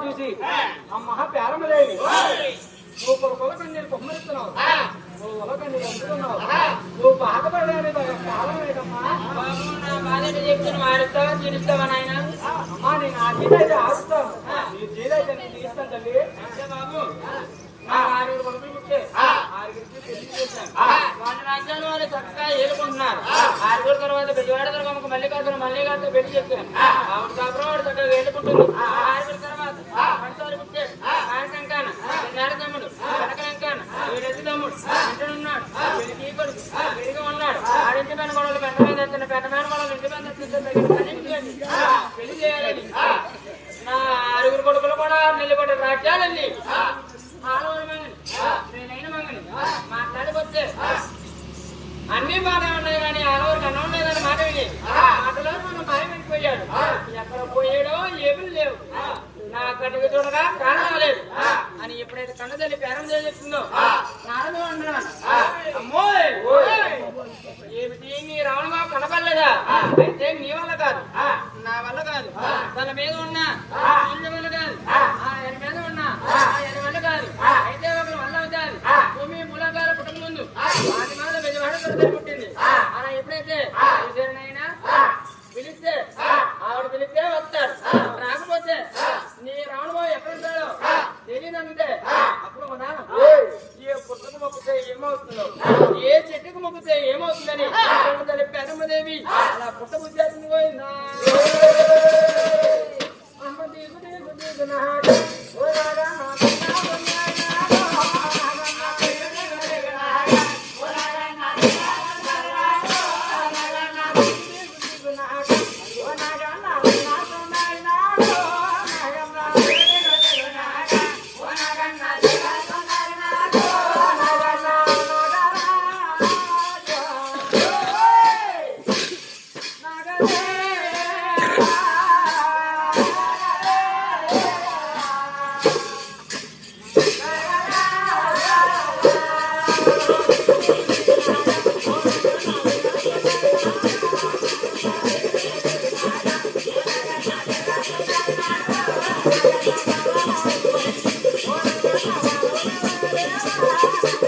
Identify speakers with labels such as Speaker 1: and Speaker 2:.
Speaker 1: చూసి అమ్మ పేరమలేవి నువ్వు కొడుకు నేను బొమ్మరిస్తున్నావు నువ్వు ఒకటి నేను పంపుతున్నావు నువ్వు బాధపడేది కాలం లేదమ్మా
Speaker 2: చెప్తున్నా మారుస్తావా తీరుస్తావా నాయన
Speaker 1: అమ్మా నేను ఆ జీదైతే ఆడుస్తాను నీ జీదైతే నేను తీస్తాను తల్లి
Speaker 2: బాబు ఆరుగురు కొడుకులు పుట్టే ఆరుగురికి పెళ్లి చేశాను వాళ్ళ రాజ్యాలు వాళ్ళు చక్కగా ఏలుకుంటున్నారు ఆరుగురు తర్వాత బెజవాడ దుర్గమ్మకు మల్లికార్జున పెళ్లి చెప్పాను ఆవిడ కాపురం వాడు చక్కగా ఏలుకుంటుంది ఆరుగురు తర్వాత పంటలు పుట్టే ఆయకంకాన నేల తమ్ముడు వెనకలంకాన వీరెద్దు తమ్ముడు ఇంటనున్నాడు వీడికి ఈ కొడుకు విడిగా ఉన్నాడు ఆడింటి పైన గొడవలు పెద్ద మీద ఎత్తున్న పెద్ద మీద గొడవలు ఇంటి మీద పెళ్లి చేయాలని నా ఆరుగురు కొడుకులు కూడా నిలబడి రాజ్యాలండి ఆడవారి మంగని నేనైన మంగని మాట్లాడిపోతే అన్ని బాగా ఉన్నాయి కానీ ఆడవారికి అన్నం ఉండేదని మాట విని మాటలో మనం మాయమైపోయాడు ఎక్కడ పోయాడో ఏమీ లేవు నా కట్టుకు చూడగా ప్రాణం రాలేదు అని ఎప్పుడైతే కన్నదల్లి పేరం చెప్తుందో నారదు అన్నాను అమ్మోయ్ ఏమిటి నీ రావణబాబు కనపడలేదా అయితే నీ వల్ల కాదు నా వల్ల కాదు తన మీద ఉన్నా ఇళ్ళ వల్ల కాదు ఆయన మీద ఉన్నా ఆయన వల్ల కాదు అయితే ఒకరు వల్ల అవుతారు భూమి మూలకాల పుట్టక ముందు వాటి మీద బెజవాడ పుట్టింది అలా ఎప్పుడైతే అయినా పిలిస్తే ఆవిడ పిలిస్తే వస్తారు రాకపోతే నీ రావణబాబు ఎక్కడ ఉంటాడో తెలియదు అంటే అప్పుడు మన ఏ పుట్టకు మొక్కితే ఏమవుతుందో ఏ చెట్టుకు మొక్కితే ఏమవుతుందని తల్లి పెదమ్మదేవి అలా పుట్ట బుద్ధి పోయిందా అమ్మ దీపు దీపు దీపు
Speaker 1: Thank you.